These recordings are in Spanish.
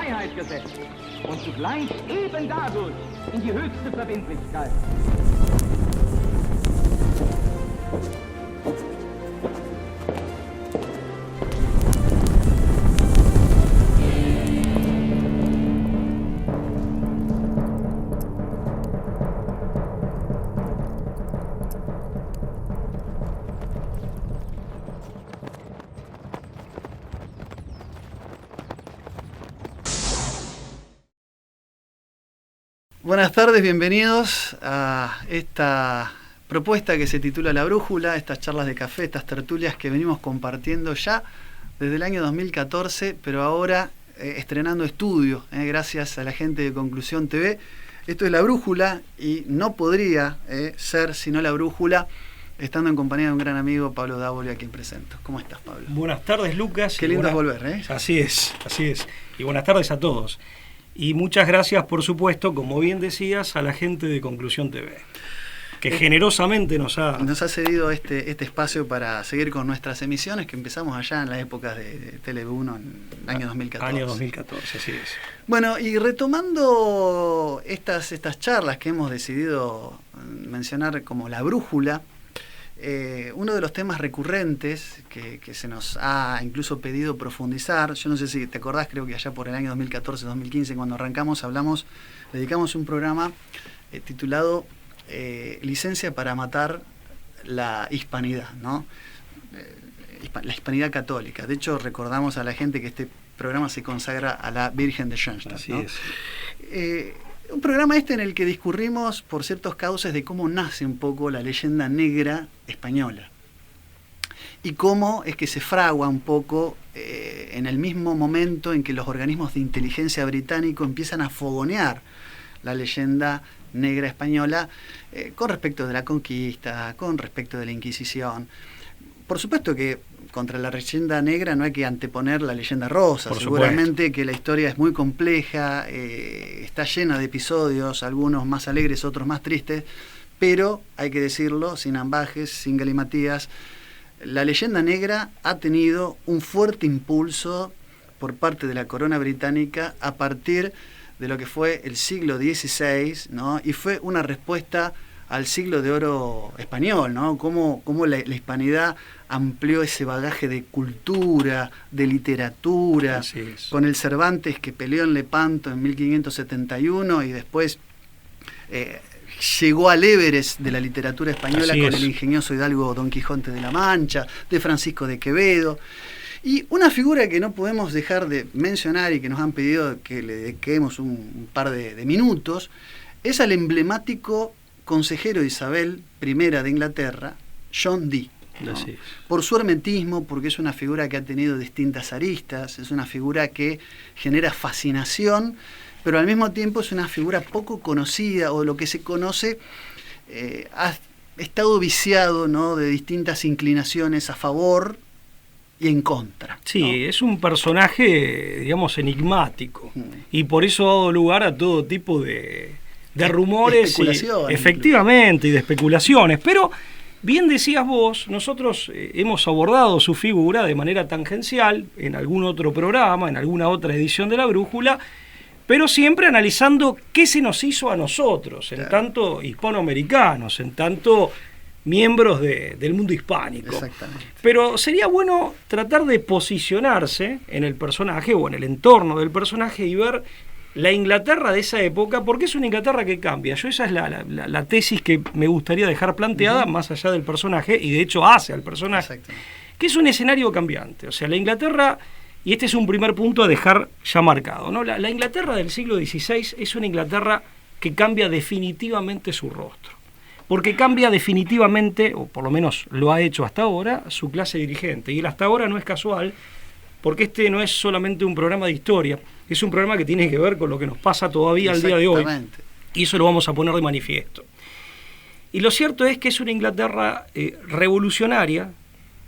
Freiheit gesetzt und zugleich eben dadurch in die höchste Verbindlichkeit. Buenas tardes, bienvenidos a esta propuesta que se titula La Brújula, estas charlas de café, estas tertulias que venimos compartiendo ya desde el año 2014, pero ahora estrenando estudio, gracias a la gente de Conclusión TV. Esto es La Brújula y no podría ser sino La Brújula estando en compañía de un gran amigo, Pablo Dávoli, a quien presento. ¿Cómo estás, Pablo? Buenas tardes, Lucas. Qué lindo es volver, ¿eh? Así es. Y buenas tardes a todos. Y muchas gracias, por supuesto, como bien decías, a la gente de Conclusión TV, que generosamente nos ha cedido este espacio para seguir con nuestras emisiones, que empezamos allá en las épocas de Tele1 en el año 2014. Año 2014, así es. Bueno, y retomando estas charlas que hemos decidido mencionar como La Brújula, uno de los temas recurrentes que se nos ha incluso pedido profundizar, yo no sé si te acordás, creo que allá por el año 2014-2015, cuando arrancamos, dedicamos un programa titulado Licencia para matar la hispanidad, ¿no? La hispanidad católica. De hecho, recordamos a la gente que este programa se consagra a la Virgen de Schoenstatt, así ¿no? es. Un programa en el que discurrimos por ciertos cauces de cómo nace un poco la leyenda negra española y cómo es que se fragua un poco en el mismo momento en que los organismos de inteligencia británico empiezan a fogonear la leyenda negra española con respecto de la conquista, con respecto de la Inquisición. Por supuesto que contra la leyenda negra no hay que anteponer la leyenda rosa. Seguramente que la historia es muy compleja, está llena de episodios, algunos más alegres, otros más tristes, pero hay que decirlo, sin ambajes, sin galimatías, la leyenda negra ha tenido un fuerte impulso por parte de la corona británica a partir de lo que fue el siglo XVI, ¿no? Y fue una respuesta al siglo de oro español, ¿no? Cómo la hispanidad amplió ese bagaje de cultura, de literatura, con el Cervantes que peleó en Lepanto en 1571 y después llegó al Everest de la literatura española con el ingenioso hidalgo Don Quijote de la Mancha, de Francisco de Quevedo. Y una figura que no podemos dejar de mencionar y que nos han pedido que le dediquemos un par de minutos, es al emblemático consejero de Isabel I de Inglaterra, John Dee, ¿no? Por su hermetismo, porque es una figura que ha tenido distintas aristas, es una figura que genera fascinación, pero al mismo tiempo es una figura poco conocida, o lo que se conoce ha estado viciado, ¿no?, de distintas inclinaciones a favor y en contra, ¿no? Sí, es un personaje, digamos, enigmático, y por eso ha dado lugar a todo tipo de rumores, efectivamente, y de especulaciones. Pero bien decías vos, nosotros hemos abordado su figura de manera tangencial en algún otro programa, en alguna otra edición de La Brújula, pero siempre analizando qué se nos hizo a nosotros, en tanto hispanoamericanos, en tanto miembros del mundo hispánico. Exactamente. Pero sería bueno tratar de posicionarse en el personaje o en el entorno del personaje y ver la Inglaterra de esa época, porque es una Inglaterra que cambia. Esa es la tesis que me gustaría dejar planteada, más allá del personaje, y de hecho hace al personaje, que es un escenario cambiante. O sea, la Inglaterra, y este es un primer punto a dejar ya marcado, ¿no? La Inglaterra del siglo XVI es una Inglaterra que cambia definitivamente su rostro, porque cambia definitivamente, o por lo menos lo ha hecho hasta ahora, su clase dirigente. Y el hasta ahora no es casual, porque este no es solamente un programa de historia, es un programa que tiene que ver con lo que nos pasa todavía al día de hoy. Y eso lo vamos a poner de manifiesto. Y lo cierto es que es una Inglaterra revolucionaria,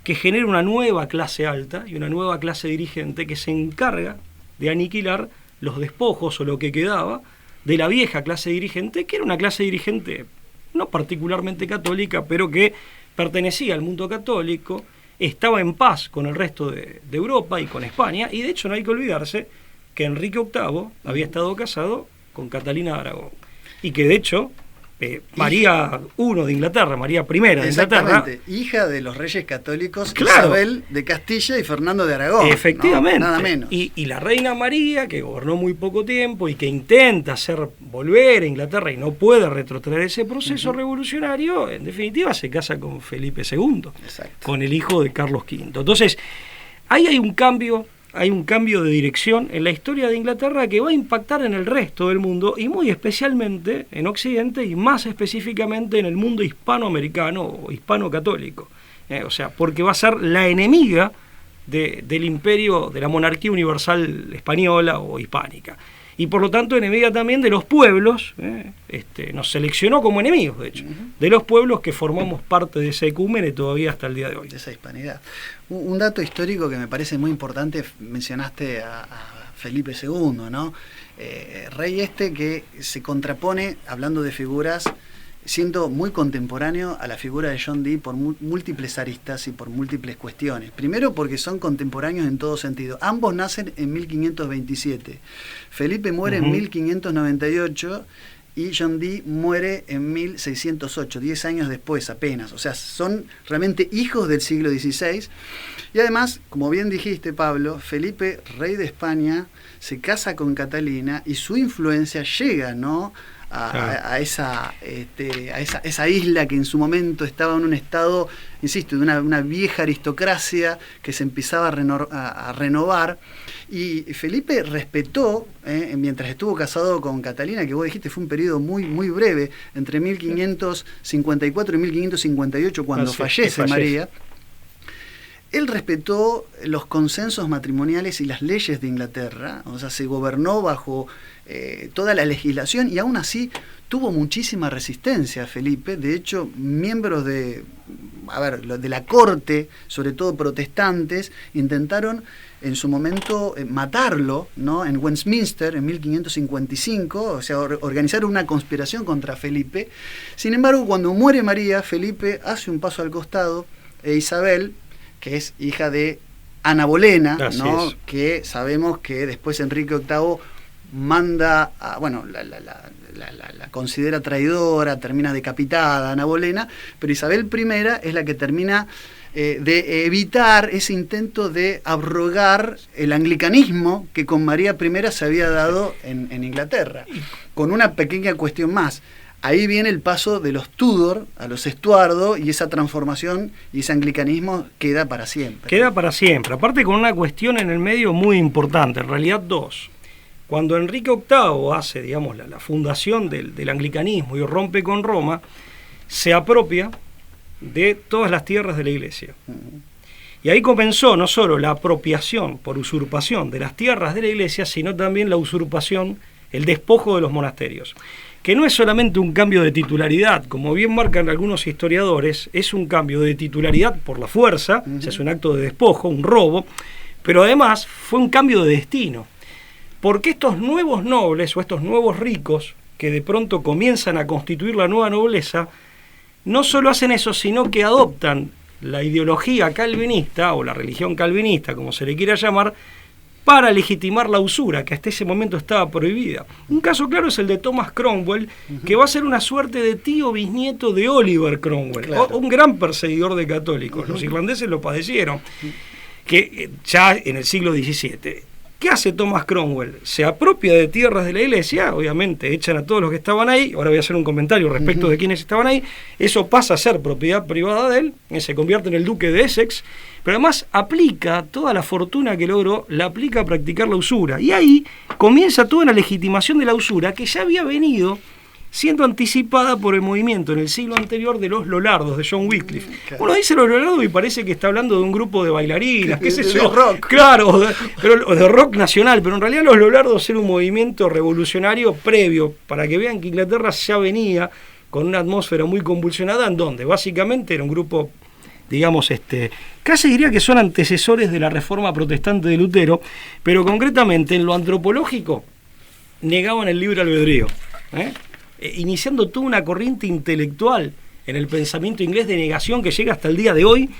que genera una nueva clase alta y una nueva clase dirigente que se encarga de aniquilar los despojos o lo que quedaba de la vieja clase dirigente, que era una clase dirigente no particularmente católica, pero que pertenecía al mundo católico, estaba en paz con el resto de Europa y con España, y de hecho no hay que olvidarse que Enrique VIII había estado casado con Catalina de Aragón. Y que de hecho, María I de Inglaterra, María I de Inglaterra, hija de los reyes católicos, claro, Isabel de Castilla y Fernando de Aragón. Efectivamente. ¿No? Nada menos. Y la reina María, que gobernó muy poco tiempo y que intenta volver a Inglaterra y no puede retrotraer ese proceso revolucionario, en definitiva se casa con Felipe II, con el hijo de Carlos V. Entonces, ahí hay un cambio de dirección en la historia de Inglaterra que va a impactar en el resto del mundo y muy especialmente en Occidente y más específicamente en el mundo hispanoamericano o hispano-católico. O sea, porque va a ser la enemiga del imperio, de la monarquía universal española o hispánica. Y por lo tanto enemiga también de los pueblos, nos seleccionó como enemigos, de hecho, de los pueblos que formamos parte de ese ecúmene todavía hasta el día de hoy. De esa hispanidad. Un dato histórico que me parece muy importante, mencionaste a Felipe II, ¿no? Rey que se contrapone, hablando de figuras, siendo muy contemporáneo a la figura de John Dee por múltiples aristas y por múltiples cuestiones. Primero porque son contemporáneos en todo sentido. Ambos nacen en 1527. Felipe muere en 1598 y John Dee muere en 1608, 10 años después apenas. O sea, son realmente hijos del siglo XVI. Y además, como bien dijiste, Pablo, Felipe, rey de España, se casa con Catalina y su influencia llega, ¿no?, a esa isla que en su momento estaba en un estado, insisto, de una vieja aristocracia que se empezaba a renovar. Y Felipe respetó, mientras estuvo casado con Catalina, que vos dijiste fue un periodo muy, muy breve, entre 1554 y 1558, cuando fallece María. Él respetó los consensos matrimoniales y las leyes de Inglaterra, o sea, se gobernó bajo toda la legislación y aún así tuvo muchísima resistencia Felipe. De hecho, miembros de la corte, sobre todo protestantes, intentaron en su momento matarlo, ¿no?, en Westminster en 1555, o sea, organizaron una conspiración contra Felipe. Sin embargo, cuando muere María, Felipe hace un paso al costado e Isabel, que es hija de Ana Bolena, ¿no?, que sabemos que después Enrique VIII manda la considera traidora, termina decapitada Ana Bolena, pero Isabel I es la que termina de evitar ese intento de abrogar el anglicanismo que con María I se había dado en Inglaterra. Con una pequeña cuestión más. Ahí viene el paso de los Tudor a los Estuardo y esa transformación y ese anglicanismo queda para siempre. Queda para siempre. Aparte con una cuestión en el medio muy importante, en realidad dos. Cuando Enrique VIII hace, digamos, la fundación del anglicanismo y rompe con Roma, se apropia de todas las tierras de la Iglesia. Y ahí comenzó no solo la apropiación por usurpación de las tierras de la Iglesia, sino también la usurpación, el despojo de los monasterios. Que no es solamente un cambio de titularidad, como bien marcan algunos historiadores, es un cambio de titularidad por la fuerza, o sea, es un acto de despojo, un robo, pero además fue un cambio de destino. Porque estos nuevos nobles o estos nuevos ricos que de pronto comienzan a constituir la nueva nobleza, no solo hacen eso, sino que adoptan la ideología calvinista o la religión calvinista, como se le quiera llamar, para legitimar la usura, que hasta ese momento estaba prohibida. Un caso claro es el de Thomas Cromwell, que va a ser una suerte de tío bisnieto de Oliver Cromwell, un gran perseguidor de católicos. Los irlandeses lo padecieron, que ya en el siglo XVII. ¿Qué hace Thomas Cromwell? Se apropia de tierras de la Iglesia, obviamente echan a todos los que estaban ahí, ahora voy a hacer un comentario respecto de quiénes estaban ahí, eso pasa a ser propiedad privada de él, se convierte en el duque de Essex, pero además aplica toda la fortuna que logró, la aplica a practicar la usura, y ahí comienza toda una legitimación de la usura que ya había venido siendo anticipada por el movimiento en el siglo anterior de los Lollardos, de John Wycliffe. Uno dice los Lollardos y parece que está hablando de un grupo de bailarinas, qué sé yo. De rock. Claro, pero de rock nacional, pero en realidad los Lollardos era un movimiento revolucionario previo, para que vean que Inglaterra ya venía con una atmósfera muy convulsionada, en donde básicamente era un grupo, digamos, casi diría que son antecesores de la reforma protestante de Lutero, pero concretamente en lo antropológico negaban el libre albedrío, iniciando toda una corriente intelectual en el pensamiento inglés de negación que llega hasta el día de hoy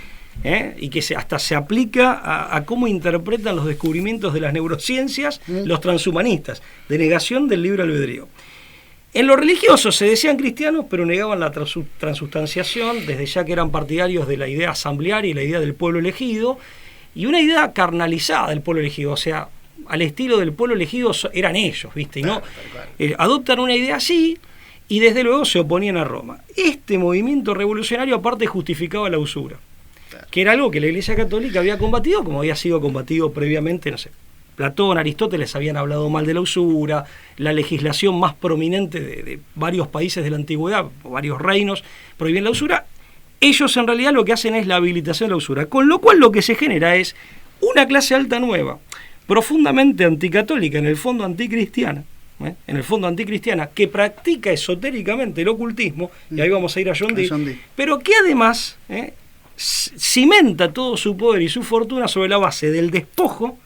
y que hasta se aplica a cómo interpretan los descubrimientos de las neurociencias los transhumanistas, de negación del libre albedrío. En lo religioso se decían cristianos, pero negaban la transustanciación, desde ya que eran partidarios de la idea asamblearia y la idea del pueblo elegido, y una idea carnalizada del pueblo elegido, o sea, al estilo del pueblo elegido eran ellos, ¿viste? Y no adoptan una idea así, y desde luego se oponían a Roma. Este movimiento revolucionario aparte justificaba la usura, que era algo que la Iglesia Católica había combatido, como había sido combatido previamente, no sé, Platón, Aristóteles habían hablado mal de la usura, la legislación más prominente de varios países de la antigüedad, varios reinos, prohíben la usura. Ellos en realidad lo que hacen es la habilitación de la usura, con lo cual lo que se genera es una clase alta nueva, profundamente anticatólica, en el fondo anticristiana, que practica esotéricamente el ocultismo, y ahí vamos a ir a John Dee, pero que además cimenta todo su poder y su fortuna sobre la base del despojo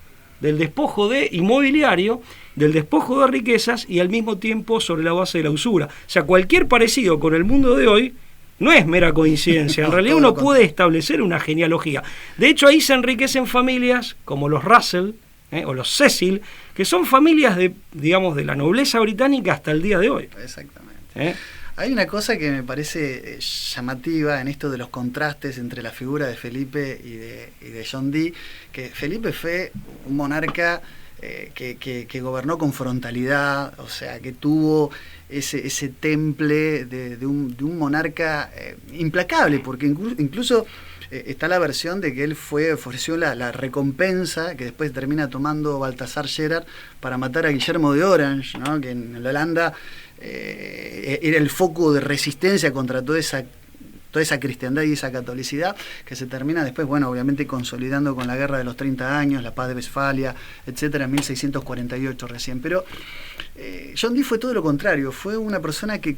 de inmobiliario, del despojo de riquezas y al mismo tiempo sobre la base de la usura. O sea, cualquier parecido con el mundo de hoy no es mera coincidencia, en realidad uno puede establecer una genealogía. De hecho, ahí se enriquecen familias como los Russell o los Cecil, que son familias de la nobleza británica hasta el día de hoy. Exactamente. Hay una cosa que me parece llamativa en esto de los contrastes entre la figura de Felipe y de John Dee, que Felipe fue un monarca que gobernó con frontalidad, o sea, que tuvo ese temple de un monarca implacable, porque incluso está la versión de que él ofreció la recompensa que después termina tomando Baltasar Gerard para matar a Guillermo de Orange, ¿no? Que en la Holanda era el foco de resistencia contra toda esa cristiandad y esa catolicidad, que se termina después, bueno, obviamente consolidando con la Guerra de los 30 años, la Paz de Westfalia, etcétera, en 1648 recién. Pero John Dee fue todo lo contrario, fue una persona que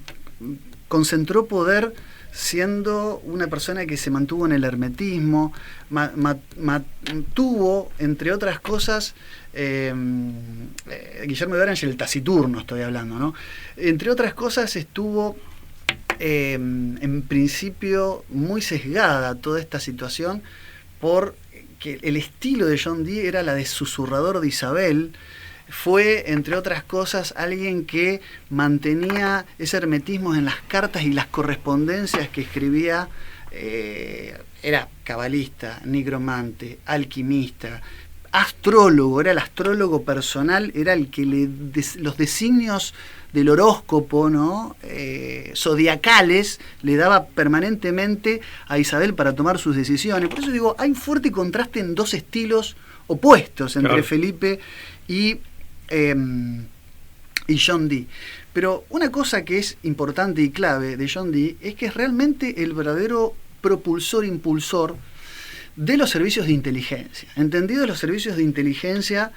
concentró poder siendo una persona que se mantuvo en el hermetismo, tuvo, entre otras cosas, Guillermo de Orange, el taciturno estoy hablando, ¿no? Entre otras cosas estuvo en principio muy sesgada toda esta situación porque el estilo de John Dee era la de susurrador de Isabel. Fue, entre otras cosas, alguien que mantenía ese hermetismo en las cartas y las correspondencias que escribía. Era cabalista, nigromante, alquimista, astrólogo, era el astrólogo personal, era el que los designios del horóscopo, ¿no? Zodiacales le daba permanentemente a Isabel para tomar sus decisiones. Por eso digo, hay un fuerte contraste en dos estilos opuestos entre Felipe y John Dee. Pero una cosa que es importante y clave de John Dee es que es realmente el verdadero impulsor de los servicios de inteligencia. Entendido los servicios de inteligencia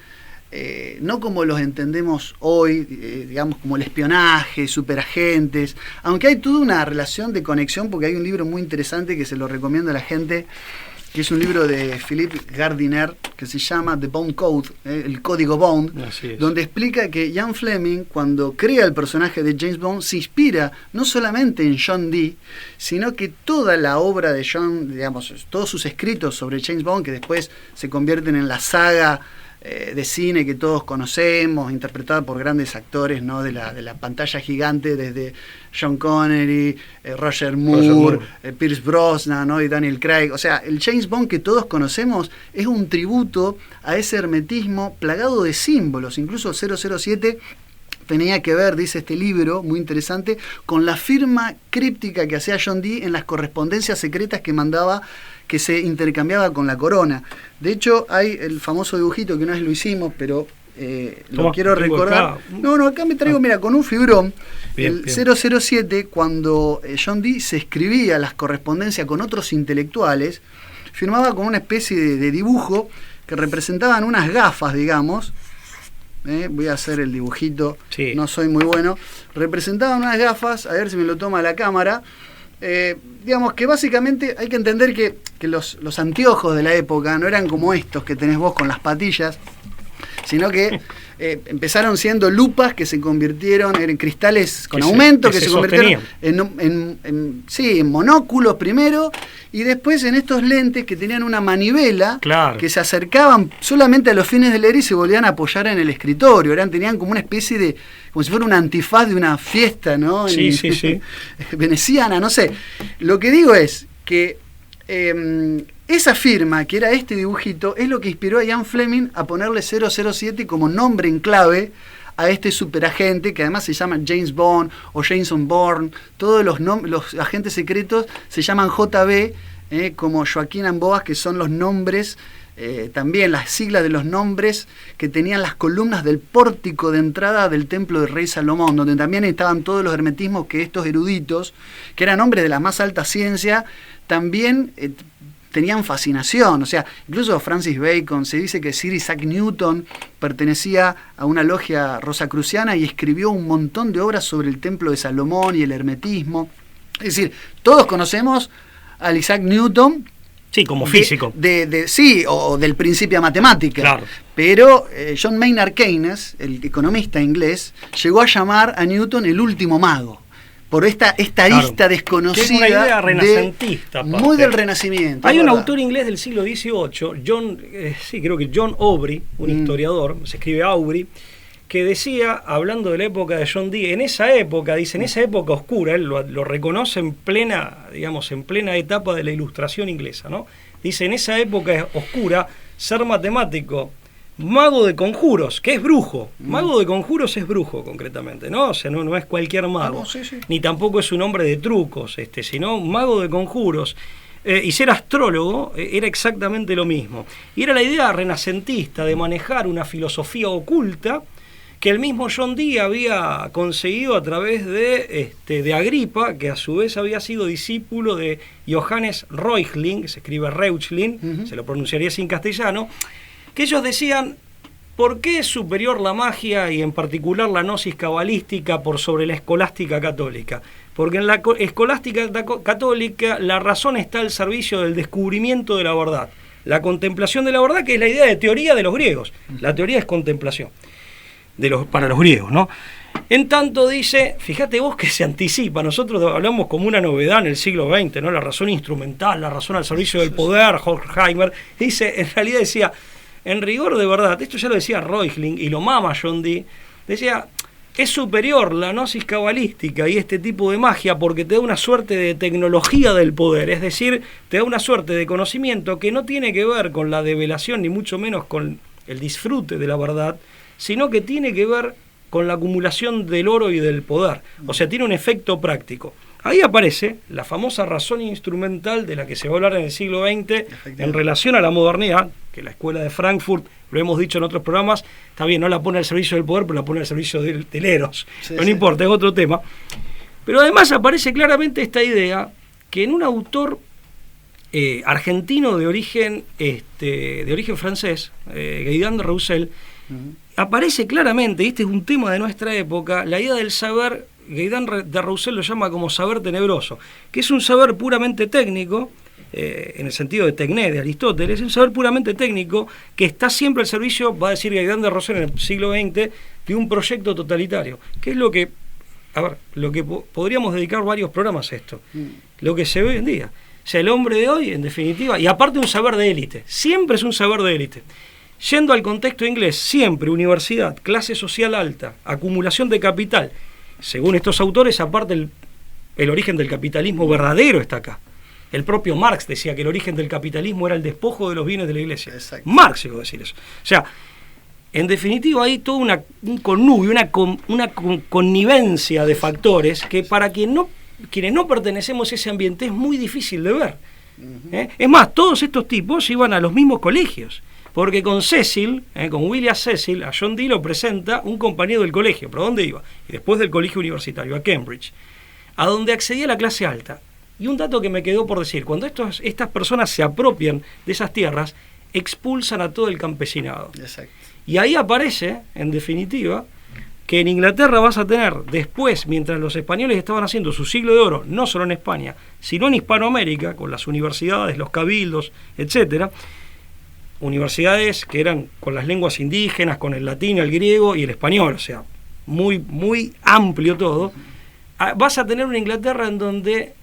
no como los entendemos hoy, digamos como el espionaje, superagentes, aunque hay toda una relación de conexión, porque hay un libro muy interesante que se lo recomiendo a la gente, que es un libro de Philippe Gardiner que se llama The Bond Code, el código Bond, donde explica que Ian Fleming, cuando crea el personaje de James Bond, se inspira no solamente en John Dee, sino que toda la obra de John, digamos, todos sus escritos sobre James Bond, que después se convierten en la saga de cine que todos conocemos, interpretada por grandes actores, ¿no? de la pantalla gigante, desde Sean Connery, Roger Moore. Pierce Brosnan, ¿no? Y Daniel Craig. O sea, el James Bond que todos conocemos es un tributo a ese hermetismo plagado de símbolos. Incluso 007 tenía que ver, dice este libro, muy interesante, con la firma críptica que hacía John Dee en las correspondencias secretas que mandaba, que se intercambiaba con la corona. De hecho, hay el famoso dibujito que una vez lo hicimos, pero lo quiero recordar. Acá me traigo, mira, con un fibrón. Bien. 007, cuando John Dee se escribía las correspondencias con otros intelectuales, firmaba con una especie de dibujo que representaban unas gafas, digamos. Voy a hacer el dibujito, no soy muy bueno. Representaban unas gafas, a ver si me lo toma la cámara. Digamos que básicamente hay que entender que los anteojos de la época no eran como estos que tenés vos con las patillas, sino que empezaron siendo lupas que se convirtieron en cristales con Que aumento, que que se se convirtieron en monóculos primero, y después en estos lentes que tenían una manivela, Claro. que se acercaban solamente a los fines de leer y se volvían a apoyar en el escritorio. Tenían como una especie de, como si fuera una antifaz de una fiesta, ¿no? Sí, sí. Veneciana, no sé. Lo que digo es que esa firma, que era este dibujito, es lo que inspiró a Ian Fleming a ponerle 007 como nombre en clave a este superagente, que además se llama James Bond o Jason Bourne. Todos los agentes secretos se llaman JB, como Joaquín Amboas, que son los nombres, también las siglas de los nombres que tenían las columnas del pórtico de entrada del templo del rey Salomón, donde también estaban todos los hermetismos que estos eruditos, que eran hombres de la más alta ciencia, también tenían fascinación. O sea, incluso Francis Bacon, se dice que Sir Isaac Newton pertenecía a una logia rosacruciana y escribió un montón de obras sobre el templo de Salomón y el hermetismo. Es decir, todos conocemos al Isaac Newton. Sí, como físico. Sí, o del Principia Matemática. Claro. Pero John Maynard Keynes, el economista inglés, llegó a llamar a Newton el último mago, por esta lista desconocida. Que es una idea renacentista. Muy del Renacimiento. Hay un ¿verdad? autor inglés del siglo XVIII, creo que John Aubrey, un historiador, se escribe Aubrey, que decía, hablando de la época de John Dee, en esa época oscura, él lo reconoce en plena etapa de la Ilustración inglesa, ¿no? Dice, en esa época oscura, ser matemático, mago de conjuros, que es brujo. Mago de conjuros es brujo, concretamente, ¿no? O sea, no es cualquier mago. Sí. Ni tampoco es un hombre de trucos, sino un mago de conjuros. Y ser astrólogo era exactamente lo mismo. Y era la idea renacentista de manejar una filosofía oculta que el mismo John Dee había conseguido a través de Agripa, que a su vez había sido discípulo de Johannes Reuchlin, que se escribe Reuchlin, se lo pronunciaría así en castellano, que ellos decían, ¿por qué es superior la magia y en particular la gnosis cabalística por sobre la escolástica católica? Porque en la escolástica católica la razón está al servicio del descubrimiento de la verdad, la contemplación de la verdad, que es la idea de teoría de los griegos. La teoría es contemplación para los griegos, ¿no? En tanto dice, fíjate vos que se anticipa, nosotros hablamos como una novedad en el siglo XX, ¿no? La razón instrumental, la razón al servicio del poder, Horkheimer, dice, en realidad decía, en rigor de verdad, esto ya lo decía Reuchlin y lo mama John Dee, decía, es superior la gnosis cabalística y este tipo de magia porque te da una suerte de tecnología del poder, es decir, te da una suerte de conocimiento que no tiene que ver con la develación ni mucho menos con el disfrute de la verdad, sino que tiene que ver con la acumulación del oro y del poder. O sea, tiene un efecto práctico. Ahí aparece la famosa razón instrumental de la que se va a hablar en el siglo XX en relación a la modernidad, que la escuela de Frankfurt, lo hemos dicho en otros programas, está bien, no la pone al servicio del poder, pero la pone al servicio del eros. No importa, es otro tema. Pero además aparece claramente esta idea que en un autor argentino de origen francés, Gaudin de Roussel, aparece claramente, y este es un tema de nuestra época, la idea del saber. Gaudin de Roussel lo llama como saber tenebroso, que es un saber puramente técnico, en el sentido de Tecné, de Aristóteles, es un saber puramente técnico que está siempre al servicio, va a decir Gaudin de Roussel en el siglo XX, de un proyecto totalitario, que es lo que podríamos dedicar varios programas a esto, lo que se ve hoy en día. O sea, el hombre de hoy, en definitiva, y aparte un saber de élite, siempre es un saber de élite. Yendo al contexto inglés, siempre universidad, clase social alta, acumulación de capital. Según estos autores, aparte el origen del capitalismo verdadero está acá. El propio Marx decía que el origen del capitalismo era el despojo de los bienes de la iglesia. Exacto. Marx llegó a decir eso. O sea, en definitiva hay todo un connubio, una connivencia de factores que para quienes no pertenecemos a ese ambiente es muy difícil de ver. Es más, todos estos tipos iban a los mismos colegios. Porque con Cecil, con William Cecil, a John Dee lo presenta un compañero del colegio. ¿Pero dónde iba? Y después del colegio universitario, a Cambridge, a donde accedía la clase alta. Y un dato que me quedó por decir, cuando estas personas se apropian de esas tierras, expulsan a todo el campesinado. Exacto. Y ahí aparece, en definitiva, que en Inglaterra vas a tener después, mientras los españoles estaban haciendo su siglo de oro, no solo en España, sino en Hispanoamérica, con las universidades, los cabildos, etcétera, universidades que eran con las lenguas indígenas, con el latín, el griego y el español, o sea, muy, muy amplio todo. Vas a tener una Inglaterra en donde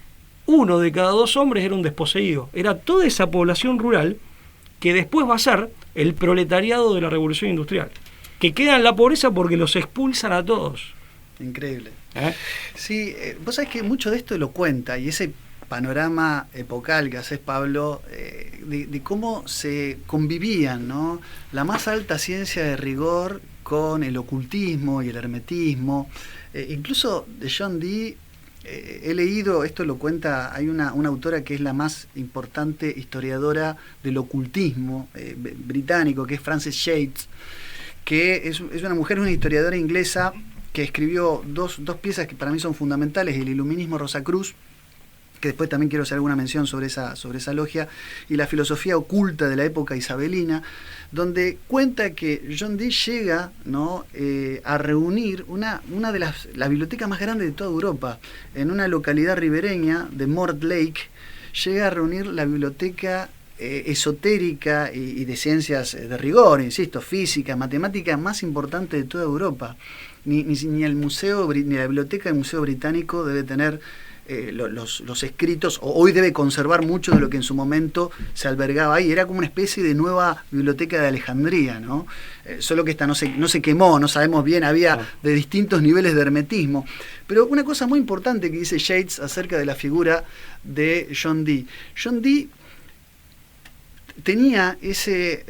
1 de cada 2 hombres era un desposeído. Era toda esa población rural que después va a ser el proletariado de la Revolución Industrial, que queda en la pobreza porque los expulsan a todos. Increíble. Sí, vos sabés que mucho de esto lo cuenta, y ese panorama epocal que haces, Pablo, de cómo se convivían, ¿no?, la más alta ciencia de rigor con el ocultismo y el hermetismo. Incluso de John Dee, he leído, esto lo cuenta, hay una autora que es la más importante historiadora del ocultismo británico, que es Frances Yates, que es una mujer, una historiadora inglesa que escribió dos piezas que para mí son fundamentales: el Iluminismo Rosacruz, que después también quiero hacer alguna mención sobre esa logia, y la filosofía oculta de la época isabelina, donde cuenta que John Dee llega, ¿no?, a reunir una de las bibliotecas más grandes de toda Europa, en una localidad ribereña de Mortlake. Llega a reunir la biblioteca esotérica y de ciencias de rigor, insisto, física, matemática, más importante de toda Europa. Ni el museo, ni la biblioteca del Museo Británico debe tener los escritos, o hoy debe conservar mucho de lo que en su momento se albergaba ahí. Era como una especie de nueva biblioteca de Alejandría, ¿no? Solo que esta no se quemó, no sabemos bien, había de distintos niveles de hermetismo. Pero una cosa muy importante que dice Yates acerca de la figura de John Dee. John Dee tenía ese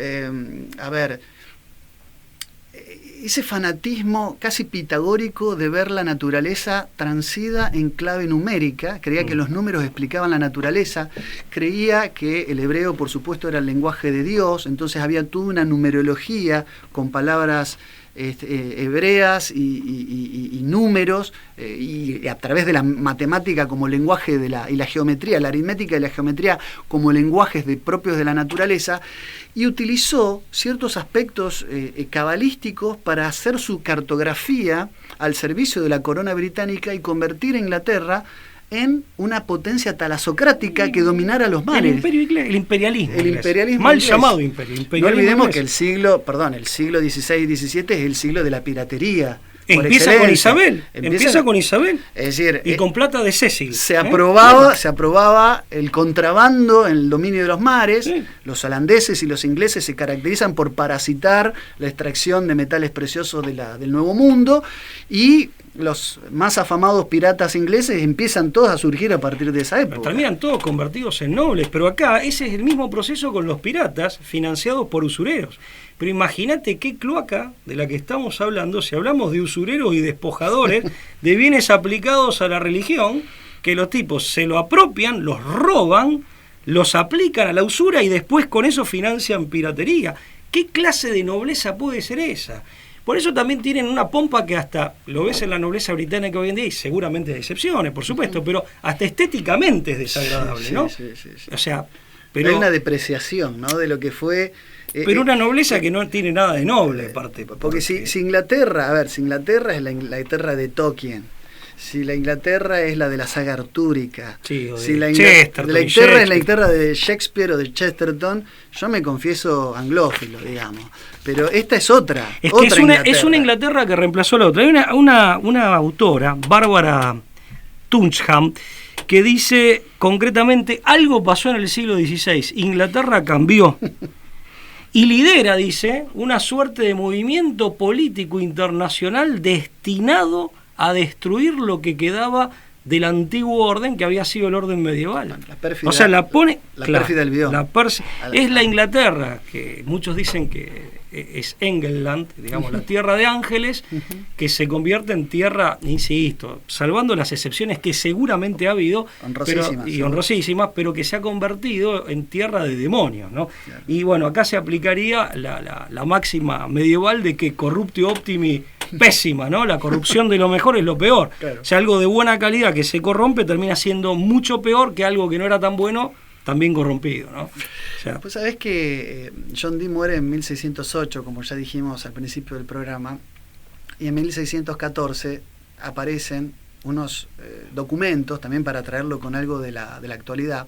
fanatismo casi pitagórico de ver la naturaleza transida en clave numérica. Creía que los números explicaban la naturaleza, creía que el hebreo, por supuesto, era el lenguaje de Dios, entonces había toda una numerología con palabras hebreas y números, y a través de la matemática como lenguaje y la geometría, la aritmética y la geometría como lenguajes propios de la naturaleza, y utilizó ciertos aspectos cabalísticos para hacer su cartografía al servicio de la corona británica y convertir a Inglaterra en una potencia talasocrática que dominara los mares. El imperialismo. Mal inglés. Llamado imperialismo. No olvidemos inglés. Que el siglo XVI y XVII es el siglo de la piratería. Empieza con Isabel. Empieza con Isabel. Es decir, y con plata de Cecil. Se aprobaba el contrabando en el dominio de los mares. Sí. Los holandeses y los ingleses se caracterizan por parasitar la extracción de metales preciosos del Nuevo Mundo, y los más afamados piratas ingleses empiezan todos a surgir a partir de esa época. Terminan todos convertidos en nobles, pero acá ese es el mismo proceso con los piratas financiados por usureros. Pero imagínate qué cloaca de la que estamos hablando, si hablamos de usureros y despojadores de bienes aplicados a la religión, que los tipos se lo apropian, los roban, los aplican a la usura y después con eso financian piratería. ¿Qué clase de nobleza puede ser esa? Por eso también tienen una pompa que hasta lo ves en la nobleza británica hoy en día, y seguramente hay excepciones, por supuesto, pero hasta estéticamente es desagradable, ¿no? Sí. O sea, pero hay una depreciación, ¿no?, de lo que fue. Pero una nobleza que no tiene nada de noble, aparte. Porque si Inglaterra, si Inglaterra es la Inglaterra de Tolkien, si la Inglaterra es la de la saga artúrica, sí, si la Inglaterra es la Inglaterra de Shakespeare o de Chesterton, yo me confieso anglófilo, digamos. Pero esta es otra. Es que es una Inglaterra que reemplazó a la otra. Hay una autora, Bárbara Tunchham, que dice concretamente: algo pasó en el siglo XVI, Inglaterra cambió. Y lidera, dice, una suerte de movimiento político internacional destinado a destruir lo que quedaba del antiguo orden, que había sido el orden medieval. La pérfida, o sea, la pone... La pérfida del bidón. Es la Inglaterra, que muchos dicen que es England, digamos, la tierra de ángeles, que se convierte en tierra, insisto, salvando las excepciones que seguramente ha habido, honrosísimas, pero que se ha convertido en tierra de demonios, ¿no? Claro. Y bueno, acá se aplicaría la máxima medieval de que corruptio optimi pésima, ¿no? La corrupción de lo mejor es lo peor. Claro. O sea, algo de buena calidad que se corrompe termina siendo mucho peor que algo que no era tan bueno, también corrompido, ¿no? O sea, pues sabés que John Dee muere en 1608, como ya dijimos al principio del programa, y en 1614 aparecen unos documentos, también para traerlo con algo de la actualidad,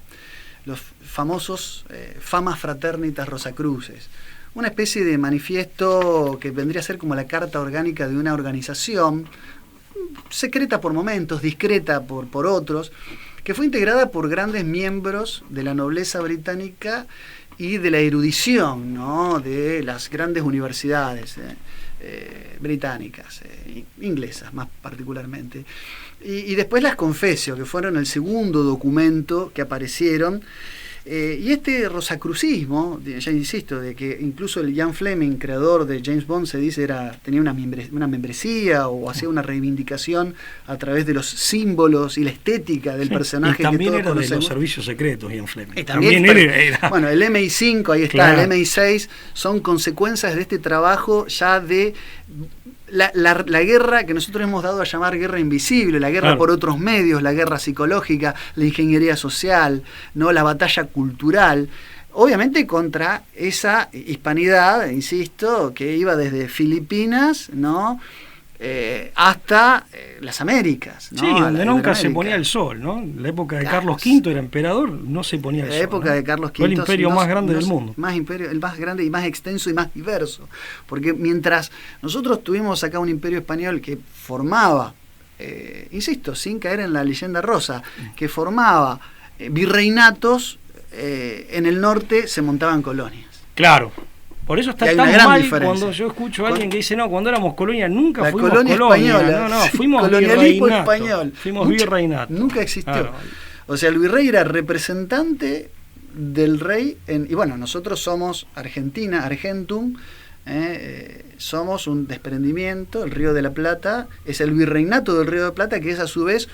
los famosos Fama Fraternitas Rosacruces. Una especie de manifiesto que vendría a ser como la carta orgánica de una organización, secreta por momentos, discreta por otros, que fue integrada por grandes miembros de la nobleza británica y de la erudición, ¿no?, de las grandes universidades británicas, inglesas más particularmente. Y después las Confessio, que fueron el segundo documento que aparecieron. Y este rosacrucismo, ya insisto, de que incluso el Ian Fleming, creador de James Bond, se dice tenía una membresía o hacía una reivindicación a través de los símbolos y la estética del personaje. Y también que todos era conocemos. de los servicios secretos, Ian Fleming. Y también él era. Bueno, el MI5, ahí está, claro. El MI6, son consecuencias de este trabajo ya de la guerra que nosotros hemos dado a llamar guerra invisible, la guerra claro. por otros medios, la guerra psicológica, la ingeniería social, ¿no?, la batalla cultural, obviamente contra esa hispanidad, insisto, que iba desde Filipinas, ¿no?, hasta las Américas, ¿no? Sí, donde nunca se ponía el sol, ¿no? En la época de Carlos V era emperador, no se ponía el sol. En la época, ¿no?, de Carlos V. Fue el imperio más grande del mundo. El más grande y más extenso y más diverso. Porque mientras nosotros tuvimos acá un imperio español que formaba, insisto, sin caer en la leyenda rosa, que formaba virreinatos, en el norte se montaban colonias. Claro. Por eso está tan mal cuando yo escucho a alguien que dice, no, cuando éramos colonia nunca la fuimos colonia española. No, fuimos colonialismo virreinato. Español. Fuimos virreinato. Nunca existió. Claro. O sea, el virrey era representante del rey. Y bueno, nosotros somos Argentina, Argentum, somos un desprendimiento. El Río de la Plata es el virreinato del Río de la Plata, que es a su vez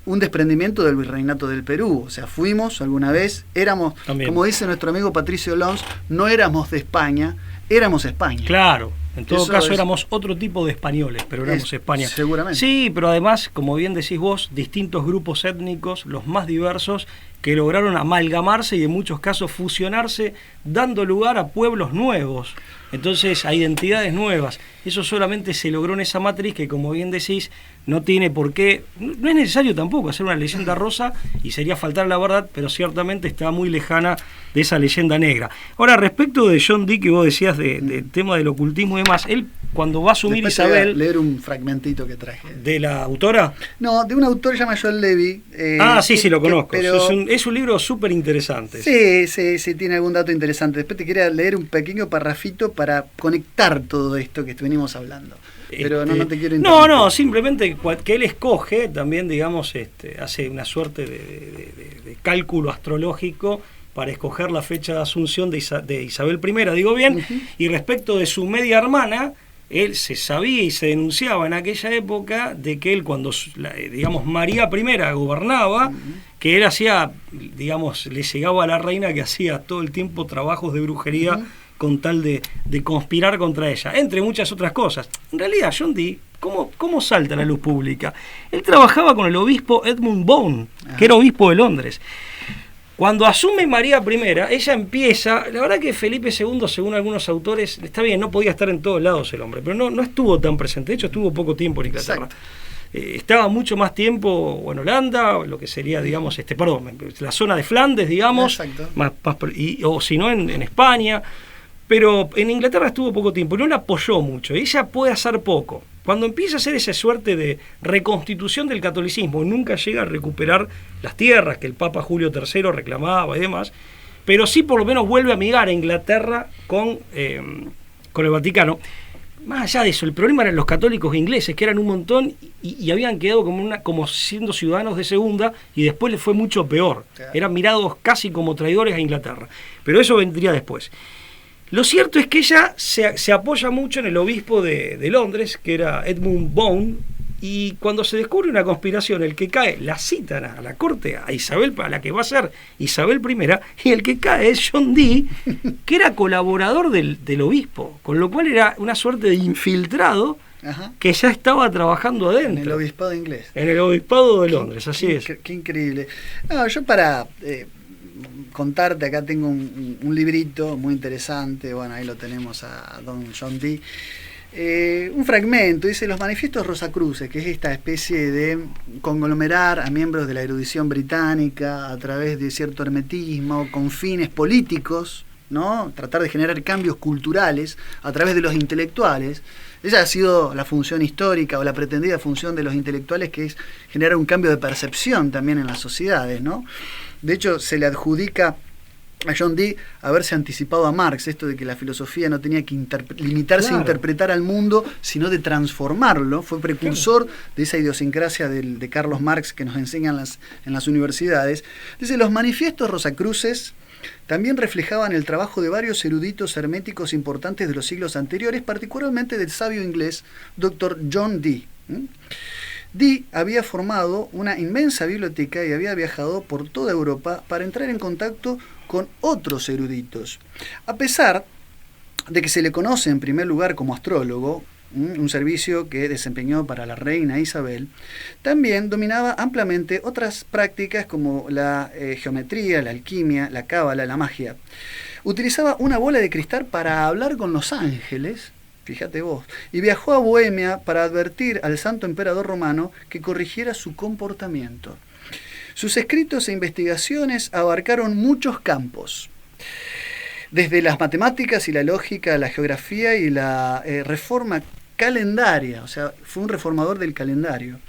un desprendimiento del virreinato del Perú. O sea, fuimos alguna vez, éramos, también, como dice nuestro amigo Patricio Lons, no éramos de España, éramos España. Claro, en todo caso éramos otro tipo de españoles, pero éramos España. Seguramente. Sí, pero además, como bien decís vos, distintos grupos étnicos, los más diversos, que lograron amalgamarse y en muchos casos fusionarse, dando lugar a pueblos nuevos. Entonces, a identidades nuevas. Eso solamente se logró en esa matriz que, como bien decís, no tiene por qué, no es necesario tampoco hacer una leyenda rosa y sería faltar la verdad, pero ciertamente está muy lejana de esa leyenda negra. Ahora, respecto de John Dee, que vos decías del tema del ocultismo y demás, él cuando va a asumir después Isabel... Voy a leer un fragmentito que traje. ¿De la autora? No, de un autor que se llama Joel Levy. Sí, lo conozco. Pero... es un libro súper interesante. Sí, tiene algún dato interesante. Después te quería leer un pequeño parrafito para conectar todo esto que venimos hablando. Pero no te quiero interrumpir. No, simplemente que él escoge, también, digamos, hace una suerte de cálculo astrológico para escoger la fecha de asunción de Isabel I, digo bien, uh-huh. Y respecto de su media hermana, él se sabía y se denunciaba en aquella época de que él, cuando, digamos, María I gobernaba, uh-huh. que él hacía, digamos, le llegaba a la reina que hacía todo el tiempo trabajos de brujería, uh-huh. con tal de conspirar contra ella, entre muchas otras cosas. En realidad, John Dee, ¿cómo salta a la luz pública? Él trabajaba con el obispo Edmund Bourne, que era obispo de Londres. Cuando asume María I, ella empieza, la verdad que Felipe II, según algunos autores, está bien, no podía estar en todos lados el hombre, pero no estuvo tan presente, de hecho estuvo poco tiempo en Inglaterra. Estaba mucho más tiempo en Holanda, lo que sería, digamos, la zona de Flandes, digamos, o si no en España. Pero en Inglaterra estuvo poco tiempo, no la apoyó mucho, ella puede hacer poco. Cuando empieza a hacer esa suerte de reconstitución del catolicismo, nunca llega a recuperar las tierras que el Papa Julio III reclamaba y demás, pero sí por lo menos vuelve a amigar a Inglaterra con el Vaticano. Más allá de eso, el problema eran los católicos ingleses, que eran un montón y habían quedado como siendo ciudadanos de segunda, y después les fue mucho peor. Eran mirados casi como traidores a Inglaterra. Pero eso vendría después. Lo cierto es que ella se apoya mucho en el obispo de Londres, que era Edmund Bourne, y cuando se descubre una conspiración, el que cae, la citan a la corte, a Isabel, a la que va a ser Isabel I, y el que cae es John Dee, que era colaborador del obispo, con lo cual era una suerte de infiltrado. Ajá. Que ya estaba trabajando adentro. En el obispado inglés. En el obispado de Londres, así es. Qué increíble. No, yo para... contarte, acá tengo un librito muy interesante, bueno, ahí lo tenemos a don John Dee, un fragmento, dice: los manifiestos Rosacruces, que es esta especie de conglomerar a miembros de la erudición británica a través de cierto hermetismo, con fines políticos, ¿no? Tratar de generar cambios culturales a través de los intelectuales. Esa ha sido la función histórica o la pretendida función de los intelectuales, que es generar un cambio de percepción también en las sociedades, ¿no? De hecho, se le adjudica a John Dee haberse anticipado a Marx, esto de que la filosofía no tenía que limitarse a interpretar al mundo, sino de transformarlo. Fue precursor de esa idiosincrasia de Carlos Marx que nos enseñan en las universidades. Dice: los manifiestos Rosacruces también reflejaban el trabajo de varios eruditos herméticos importantes de los siglos anteriores, particularmente del sabio inglés Dr. John Dee. Dee había formado una inmensa biblioteca y había viajado por toda Europa para entrar en contacto con otros eruditos. A pesar de que se le conoce en primer lugar como astrólogo, un servicio que desempeñó para la reina Isabel, también dominaba ampliamente otras prácticas como la geometría, la alquimia, la cábala, la magia. Utilizaba una bola de cristal para hablar con los ángeles, fíjate vos, y viajó a Bohemia para advertir al santo emperador romano que corrigiera su comportamiento. Sus escritos e investigaciones abarcaron muchos campos, desde las matemáticas y la lógica, la geografía y la reforma calendaria, o sea, fue un reformador del calendario,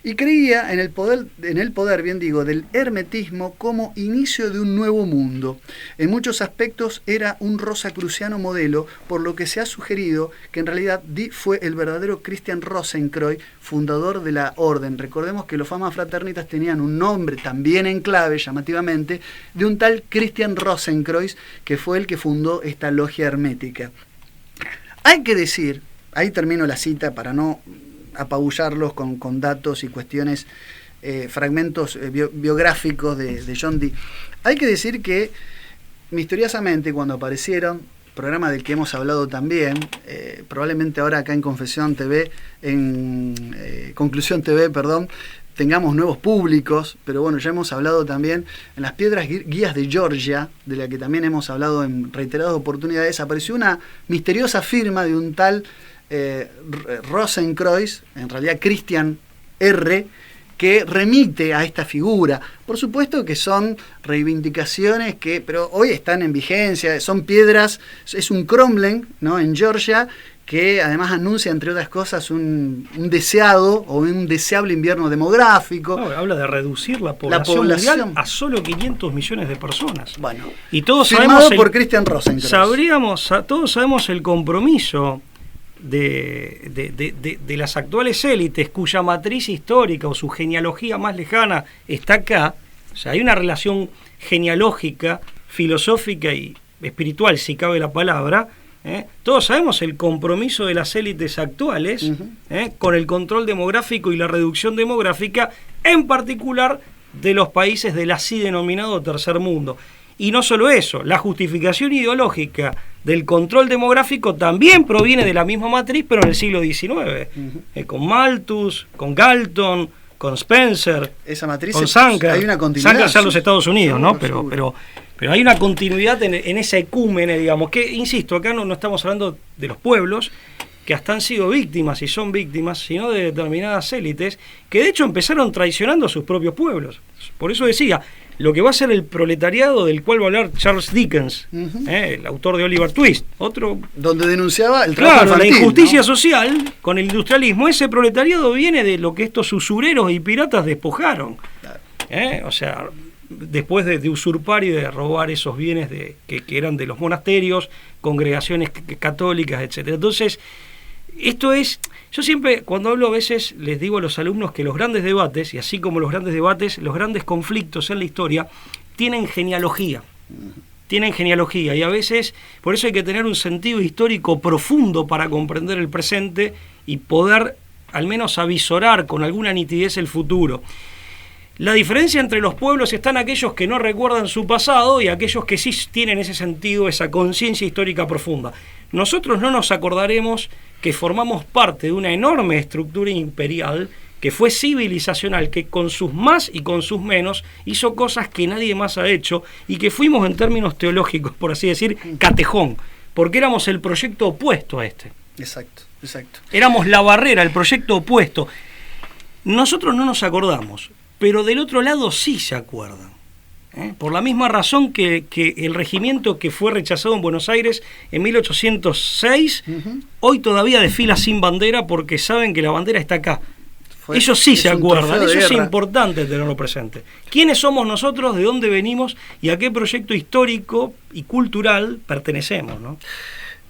y creía en el poder, bien digo, del hermetismo como inicio de un nuevo mundo. En muchos aspectos era un rosacruciano modelo, por lo que se ha sugerido que en realidad Dee fue el verdadero Christian Rosenkreuz, fundador de la orden. Recordemos que los Fama Fraternitas tenían un nombre también en clave, llamativamente, de un tal Christian Rosenkreuz, que fue el que fundó esta logia hermética. Hay que decir, ahí termino la cita para no apabullarlos con datos y cuestiones, fragmentos biográficos de John Dee. Hay que decir que misteriosamente, cuando aparecieron, programa del que hemos hablado también, probablemente ahora acá en Confesión TV, Conclusión TV, perdón, tengamos nuevos públicos, pero bueno, ya hemos hablado también en las piedras guías de Georgia, de la que también hemos hablado en reiteradas oportunidades. Apareció una misteriosa firma de un tal Rosenkreuz, en realidad Christian R., que remite a esta figura. Por supuesto que son reivindicaciones pero hoy están en vigencia, son piedras, es un cromlech, ¿no?, en Georgia, que además anuncia, entre otras cosas, un deseado o un deseable invierno demográfico. No, habla de reducir la población mundial a solo 500 millones de personas. Bueno, y todos firmado por Christian Rosenkreuz. Todos sabemos el compromiso de las actuales élites, cuya matriz histórica o su genealogía más lejana está acá. O sea, hay una relación genealógica, filosófica y espiritual, si cabe la palabra. Todos sabemos el compromiso de las élites actuales con el control demográfico y la reducción demográfica, en particular de los países del así denominado tercer mundo. Y no solo eso, la justificación ideológica del control demográfico también proviene de la misma matriz, pero en el siglo XIX, con Malthus, con Galton, con Spencer, esa matriz, con Sankar. Hay una continuidad. Sankar ya en los Estados Unidos, ¿no? Seguro. Pero hay una continuidad en esa ecúmene, digamos, que, insisto, acá no estamos hablando de los pueblos, que hasta han sido víctimas y son víctimas, sino de determinadas élites, que de hecho empezaron traicionando a sus propios pueblos. Por eso decía, lo que va a ser el proletariado del cual va a hablar Charles Dickens, el autor de Oliver Twist, otro... Donde denunciaba el trabajo infantil, la injusticia, ¿no?, social social con el industrialismo. Ese proletariado viene de lo que estos usureros y piratas despojaron. Claro. O sea, después de usurpar y de robar esos bienes que eran de los monasterios, congregaciones católicas, etcétera. Entonces, esto es... Yo siempre, cuando hablo a veces, les digo a los alumnos que los grandes debates, y así como los grandes debates, los grandes conflictos en la historia, tienen genealogía. Tienen genealogía, y a veces, por eso hay que tener un sentido histórico profundo para comprender el presente y poder, al menos, avisorar con alguna nitidez el futuro. La diferencia entre los pueblos están aquellos que no recuerdan su pasado y aquellos que sí tienen ese sentido, esa conciencia histórica profunda. Nosotros no nos acordaremos que formamos parte de una enorme estructura imperial que fue civilizacional, que con sus más y con sus menos hizo cosas que nadie más ha hecho, y que fuimos, en términos teológicos, por así decir, catejón, porque éramos el proyecto opuesto a este. Exacto. exacto. Éramos la barrera, el proyecto opuesto. Nosotros no nos acordamos, pero del otro lado sí se acuerdan. Por la misma razón que el regimiento que fue rechazado en Buenos Aires en 1806, hoy todavía desfila sin bandera porque saben que la bandera está acá. Ellos sí se acuerdan, eso es importante tenerlo presente. ¿Quiénes somos nosotros, de dónde venimos y a qué proyecto histórico y cultural pertenecemos, ¿no?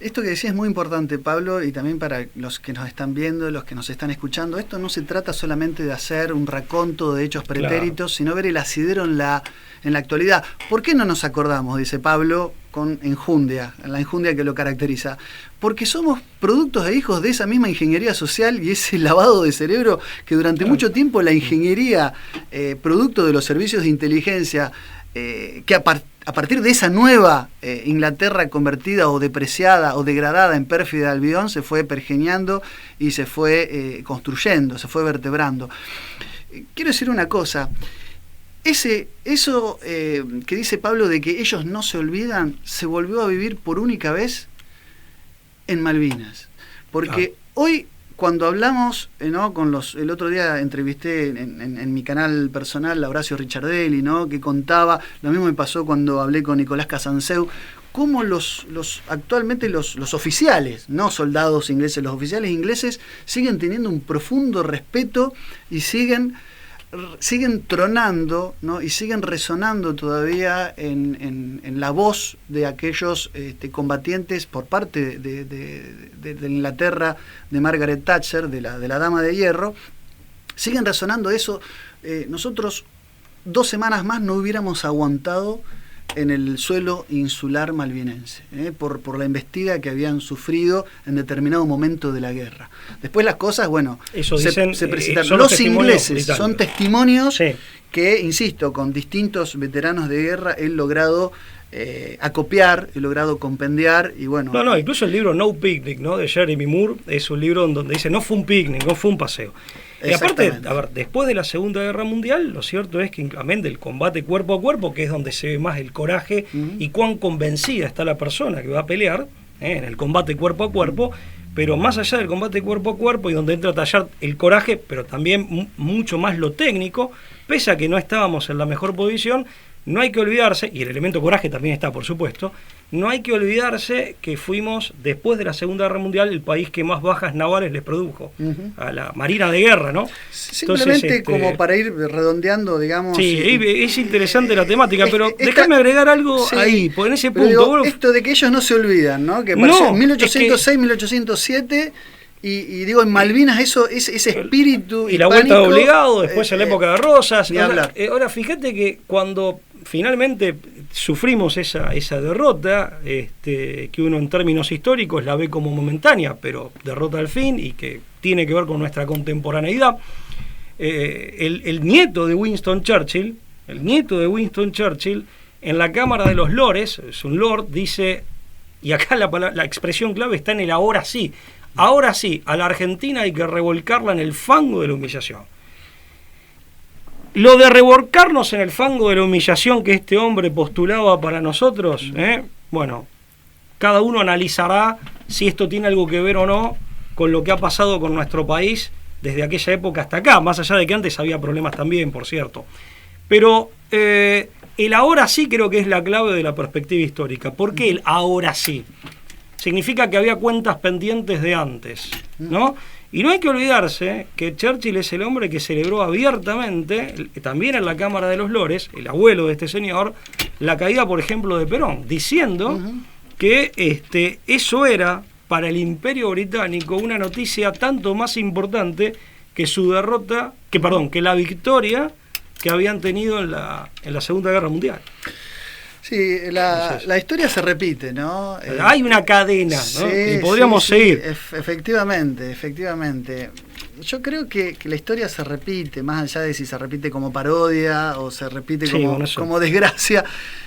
Esto que decía es muy importante, Pablo, y también para los que nos están viendo, los que nos están escuchando. Esto no se trata solamente de hacer un raconto de hechos pretéritos, sino ver el asidero en la actualidad. ¿Por qué no nos acordamos? Dice Pablo con enjundia, la enjundia que lo caracteriza. Porque somos productos e hijos de esa misma ingeniería social y ese lavado de cerebro que durante mucho tiempo la ingeniería, producto de los servicios de inteligencia, que a partir de esa nueva Inglaterra convertida o depreciada o degradada en pérfida Albión, se fue pergeñando y se fue construyendo, se fue vertebrando. Quiero decir una cosa, eso que dice Pablo de que ellos no se olvidan, se volvió a vivir por única vez en Malvinas. Porque hoy, cuando hablamos, ¿no? El otro día entrevisté en mi canal personal a Horacio Ricciardelli, ¿no? Que contaba, lo mismo me pasó cuando hablé con Nicolás Casanseu, cómo actualmente los oficiales, no soldados ingleses, los oficiales ingleses siguen teniendo un profundo respeto y siguen tronando, ¿no? Y siguen resonando todavía en la voz de aquellos combatientes por parte de Inglaterra, de Margaret Thatcher, de la Dama de Hierro. Siguen resonando eso. Nosotros 2 semanas más no hubiéramos aguantado en el suelo insular malvinense, por la embestida que habían sufrido en determinado momento de la guerra. Después las cosas, bueno, se presentaron. Los ingleses son testimonios que, insisto, con distintos veteranos de guerra he logrado acopiar, he logrado compendiar y bueno... No, incluso el libro No Picnic, ¿no? De Jeremy Moore es un libro donde dice no fue un picnic, no fue un paseo. Y aparte, a ver, después de la Segunda Guerra Mundial, lo cierto es que incluso del combate cuerpo a cuerpo, que es donde se ve más el coraje y cuán convencida está la persona que va a pelear, en el combate cuerpo a cuerpo, pero más allá del combate cuerpo a cuerpo y donde entra a tallar el coraje, pero también mucho más lo técnico, pese a que no estábamos en la mejor posición, no hay que olvidarse, y el elemento coraje también está, por supuesto, no hay que olvidarse que fuimos, después de la Segunda Guerra Mundial, el país que más bajas navales les produjo a la Marina de Guerra, ¿no? Simplemente entonces, como para ir redondeando, digamos... Sí, es interesante la temática, pero déjame agregar algo ahí, por en ese punto... Digo, esto de que ellos no se olvidan, ¿no? Que parece 1806, 1807... Y digo, en Malvinas ese espíritu y la vuelta de obligado, después en la época de Rosas. Ahora, fíjate que cuando finalmente sufrimos esa derrota, que uno en términos históricos la ve como momentánea, pero derrota al fin y que tiene que ver con nuestra contemporaneidad, el nieto de Winston Churchill, en la Cámara de los Lores, es un lord, dice, y acá la expresión clave está en el ahora sí. Ahora sí, a la Argentina hay que revolcarla en el fango de la humillación. Lo de revolcarnos en el fango de la humillación que este hombre postulaba para nosotros, bueno, cada uno analizará si esto tiene algo que ver o no con lo que ha pasado con nuestro país desde aquella época hasta acá, más allá de que antes había problemas también, por cierto. Pero el ahora sí creo que es la clave de la perspectiva histórica. ¿Por qué el ahora sí? Significa que había cuentas pendientes de antes, ¿no? Y no hay que olvidarse que Churchill es el hombre que celebró abiertamente, también en la Cámara de los Lores, el abuelo de este señor, la caída, por ejemplo, de Perón, diciendo que eso era para el Imperio Británico una noticia tanto más importante que que la victoria que habían tenido en la Segunda Guerra Mundial. Sí, la historia se repite, ¿no? Hay una cadena, ¿no? Y podríamos seguir. Efectivamente. Yo creo que la historia se repite, más allá de si se repite como parodia o se repite como desgracia.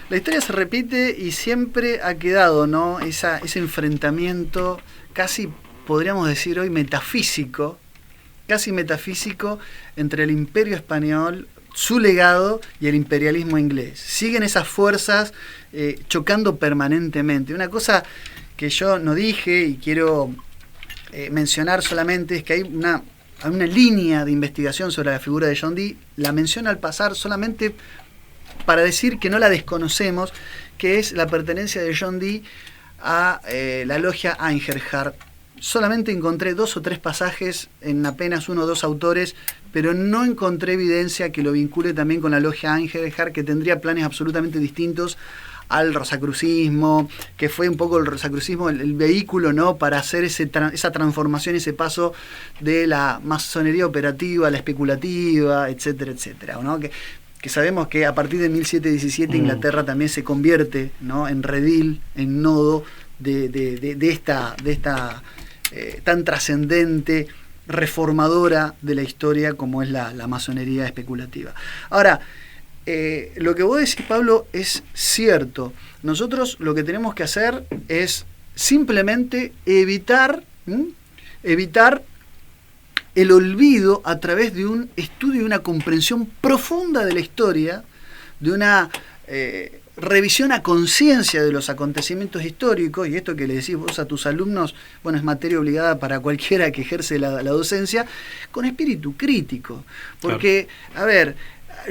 La historia se repite y siempre ha quedado, ¿no? Ese enfrentamiento casi, podríamos decir hoy, metafísico entre el Imperio Español, su legado y el imperialismo inglés. Siguen esas fuerzas chocando permanentemente. Una cosa que yo no dije y quiero mencionar solamente es que hay una línea de investigación sobre la figura de John Dee, la menciona al pasar solamente para decir que no la desconocemos, que es la pertenencia de John Dee a la logia Einherjar. Solamente encontré 2 o 3 pasajes en apenas 1 o 2 autores, pero no encontré evidencia que lo vincule también con la logia Einherjar, que tendría planes absolutamente distintos al rosacrucismo, que fue un poco el rosacrucismo el vehículo, ¿no?, para hacer esa transformación, ese paso de la masonería operativa a la especulativa, etcétera, etcétera, ¿no? Que sabemos que a partir de 1717 Inglaterra también se convierte, ¿no?, en redil, en nodo de esta tan trascendente, reformadora de la historia como es la masonería especulativa. Ahora, lo que vos decís, Pablo, es cierto. Nosotros lo que tenemos que hacer es simplemente evitar el olvido a través de un estudio y una comprensión profunda de la historia, de una revisión a conciencia de los acontecimientos históricos, y esto que le decís vos a tus alumnos, bueno, es materia obligada para cualquiera que ejerce la docencia, con espíritu crítico. Porque, a ver,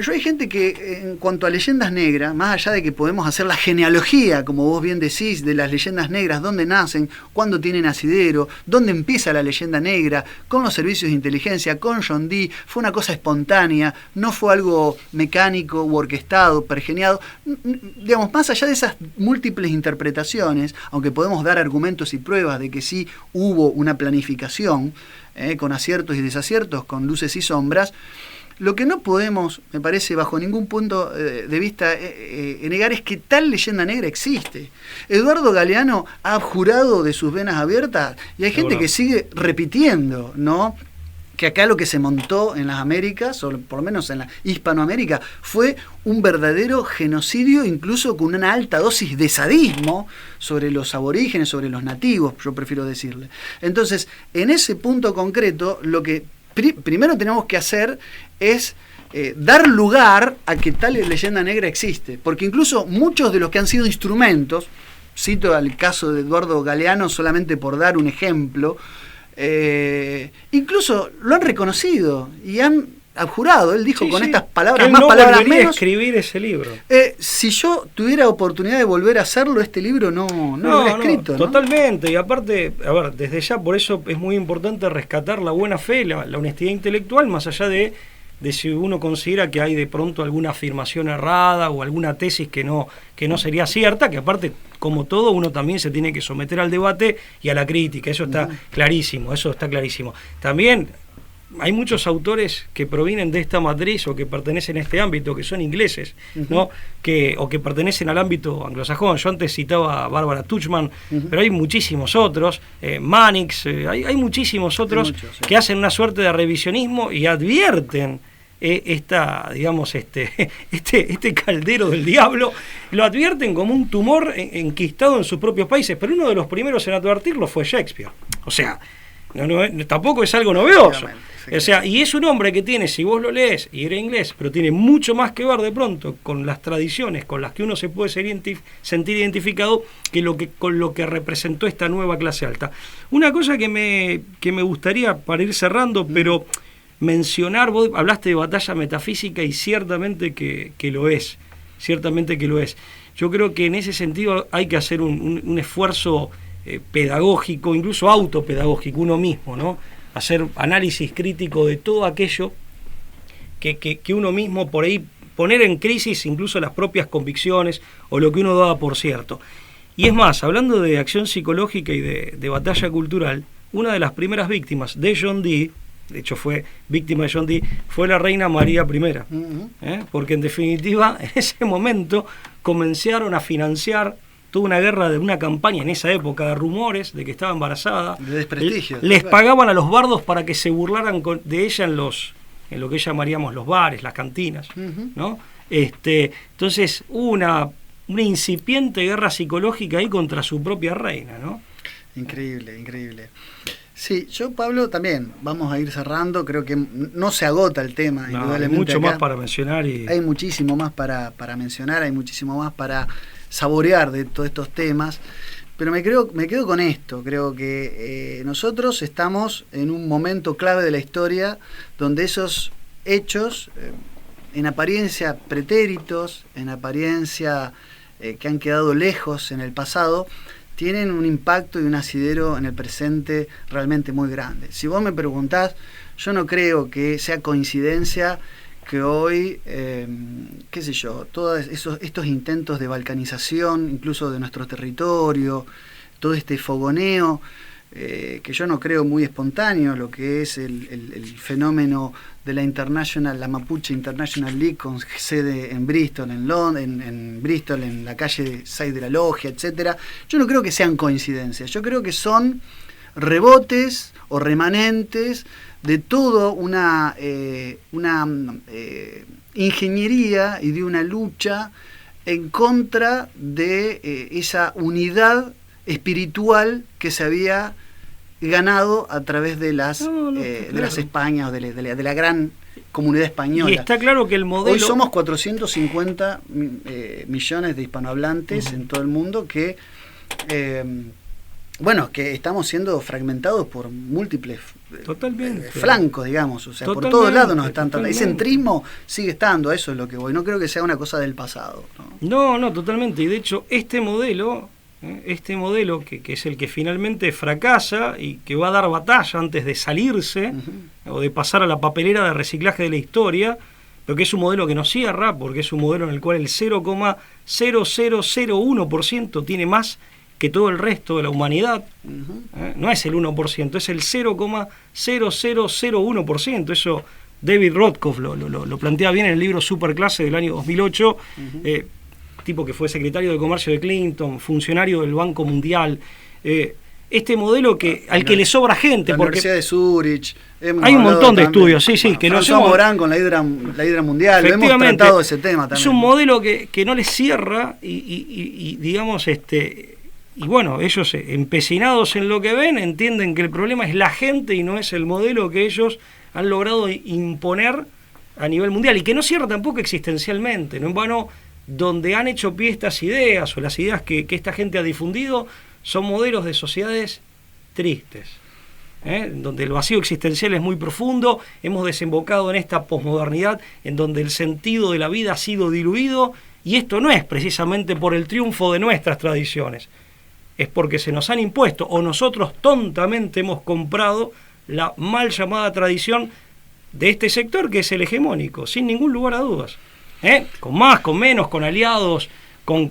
yo hay gente que en cuanto a leyendas negras, más allá de que podemos hacer la genealogía, como vos bien decís, de las leyendas negras, dónde nacen, cuándo tienen asidero, dónde empieza la leyenda negra, con los servicios de inteligencia, con John Dee, fue una cosa espontánea, no fue algo mecánico u orquestado, pergeniado, digamos, más allá de esas múltiples interpretaciones, aunque podemos dar argumentos y pruebas de que sí hubo una planificación, con aciertos y desaciertos, con luces y sombras, lo que no podemos, me parece, bajo ningún punto de vista negar es que tal leyenda negra existe. Eduardo Galeano ha abjurado de sus venas abiertas y hay gente que sigue repitiendo, ¿no?, que acá lo que se montó en las Américas, o por lo menos en la Hispanoamérica, fue un verdadero genocidio, incluso con una alta dosis de sadismo sobre los aborígenes, sobre los nativos, yo prefiero decirle. Entonces, en ese punto concreto, lo que primero tenemos que hacer es dar lugar a que tal leyenda negra existe, porque incluso muchos de los que han sido instrumentos, cito el caso de Eduardo Galeano solamente por dar un ejemplo, incluso lo han reconocido y han abjurado. Él dijo estas palabras, más palabras menos, a escribir ese libro. Si yo tuviera oportunidad de volver a hacerlo, este libro no lo hubiera escrito, ¿no? Totalmente, y aparte, a ver, desde ya por eso es muy importante rescatar la buena fe, la honestidad intelectual, más allá de si uno considera que hay de pronto alguna afirmación errada o alguna tesis que no sería cierta, que aparte, como todo, uno también se tiene que someter al debate y a la crítica, eso está clarísimo, También hay muchos autores que provienen de esta matriz o que pertenecen a este ámbito, que son ingleses, ¿no? O que pertenecen al ámbito anglosajón. Yo antes citaba a Barbara Tuchman, pero hay muchísimos otros, Mannix, hay muchísimos otros que hacen una suerte de revisionismo y advierten este caldero del diablo, lo advierten como un tumor enquistado en sus propios países, pero uno de los primeros en advertirlo fue Shakespeare. O sea, tampoco es algo novedoso. O sea, y es un hombre que tiene, si vos lo lees, y era inglés, pero tiene mucho más que ver de pronto con las tradiciones con las que uno se puede sentir identificado con lo que representó esta nueva clase alta. Una cosa que me gustaría, para ir cerrando, pero mencionar, vos hablaste de batalla metafísica y ciertamente que lo es, Yo creo que en ese sentido hay que hacer un esfuerzo pedagógico, incluso autopedagógico, uno mismo, ¿no? Hacer análisis crítico de todo aquello que uno mismo por ahí poner en crisis incluso las propias convicciones o lo que uno daba por cierto. Y es más, hablando de acción psicológica y de batalla cultural, una de las primeras víctimas de John Dee, de hecho fue víctima de John Dee, fue la reina María I, porque en definitiva en ese momento comenzaron a financiar toda una guerra, de una campaña en esa época de rumores de que estaba embarazada, de desprestigio. Les pagaban a los bardos para que se burlaran de ella en lo que llamaríamos los bares, las cantinas, ¿no? Entonces hubo una incipiente guerra psicológica ahí contra su propia reina, ¿no? Increíble. Sí, yo, Pablo, también vamos a ir cerrando, creo que no se agota el tema. Hay mucho más para mencionar. Hay muchísimo más para mencionar, hay muchísimo más para saborear de todos estos temas, Pero me quedo con esto. Creo que nosotros estamos en un momento clave de la historia donde esos hechos, en apariencia pretéritos, en apariencia que han quedado lejos en el pasado, tienen un impacto y un asidero en el presente realmente muy grande. Si vos me preguntás, yo no creo que sea coincidencia que hoy, qué sé yo, todos estos intentos de balcanización, incluso de nuestro territorio, todo este fogoneo, que yo no creo muy espontáneo, lo que es el fenómeno de la Mapuche International League con sede en Bristol, en Bristol, en la calle 6 de la Logia, etcétera. Yo no creo que sean coincidencias, yo creo que son rebotes o remanentes de toda una ingeniería y de una lucha en contra de esa unidad espiritual que se había ganado a través de las de las Españas, de la gran comunidad española. Y está claro que el modelo... Hoy somos 450 millones de hispanohablantes en todo el mundo que que estamos siendo fragmentados por múltiples flancos, digamos, o sea, por todos lados nos están tratando. Ese centrismo sigue estando, a eso es lo que voy. No creo que sea una cosa del pasado, No, totalmente. Y de hecho, este modelo que es el que finalmente fracasa y que va a dar batalla antes de salirse o de pasar a la papelera de reciclaje de la historia, pero que es un modelo que no cierra, porque es un modelo en el cual el 0,0001% tiene más que todo el resto de la humanidad. No es el 1%, es el 0,0001%. Eso David Rothkopf lo plantea bien en el libro Superclase del año 2008, tipo que fue secretario de Comercio de Clinton, funcionario del Banco Mundial. Este modelo al que le sobra gente. La porque Universidad de Zurich. Hay un montón de estudios, sí, que no François Morán con la hidra mundial, lo hemos tratado ese tema también. Es un modelo que no les cierra y digamos, y bueno, ellos empecinados en lo que ven, entienden que el problema es la gente y no es el modelo que ellos han logrado imponer a nivel mundial, y que no cierra tampoco existencialmente, no en vano. Donde han hecho pie estas ideas o las ideas que esta gente ha difundido son modelos de sociedades tristes, donde el vacío existencial es muy profundo. Hemos desembocado en esta posmodernidad en donde el sentido de la vida ha sido diluido, y esto no es precisamente por el triunfo de nuestras tradiciones, es porque se nos han impuesto o nosotros tontamente hemos comprado la mal llamada tradición de este sector, que es el hegemónico, sin ningún lugar a dudas. Con más, con menos, con aliados, con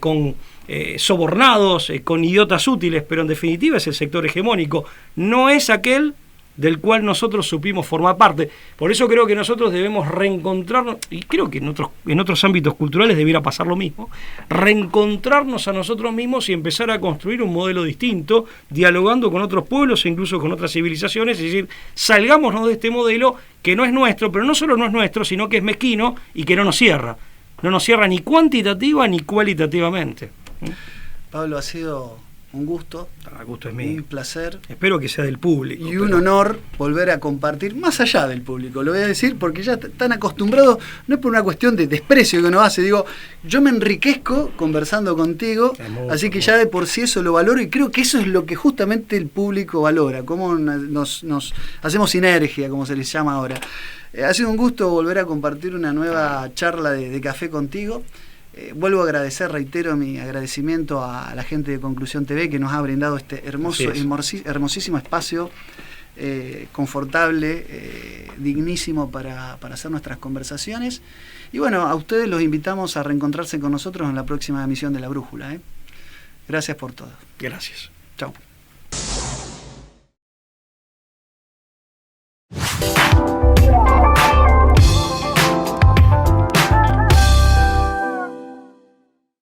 sobornados, con idiotas útiles, pero en definitiva es el sector hegemónico, no es aquel del cual nosotros supimos formar parte. Por eso creo que nosotros debemos reencontrarnos, y creo que en otros ámbitos culturales debiera pasar lo mismo, reencontrarnos a nosotros mismos y empezar a construir un modelo distinto, dialogando con otros pueblos e incluso con otras civilizaciones, es decir, salgámonos de este modelo que no es nuestro, pero no solo no es nuestro, sino que es mezquino y que no nos cierra ni cuantitativa ni cualitativamente. Pablo, ha sido un gusto. El gusto es mío. Un placer. Espero que sea del público. Y un honor volver a compartir, más allá del público, lo voy a decir, porque ya están acostumbrados, no es por una cuestión de desprecio que unos hace, digo, yo me enriquezco conversando contigo, así que ya de por sí eso lo valoro, y creo que eso es lo que justamente el público valora, cómo nos hacemos sinergia, como se les llama ahora. Ha sido un gusto volver a compartir una nueva charla de café contigo. Vuelvo a agradecer, reitero mi agradecimiento a la gente de Conclusión TV que nos ha brindado este hermosísimo espacio, confortable, dignísimo para hacer nuestras conversaciones. Y bueno, a ustedes los invitamos a reencontrarse con nosotros en la próxima emisión de La Brújula. Gracias por todo. Gracias. Chao.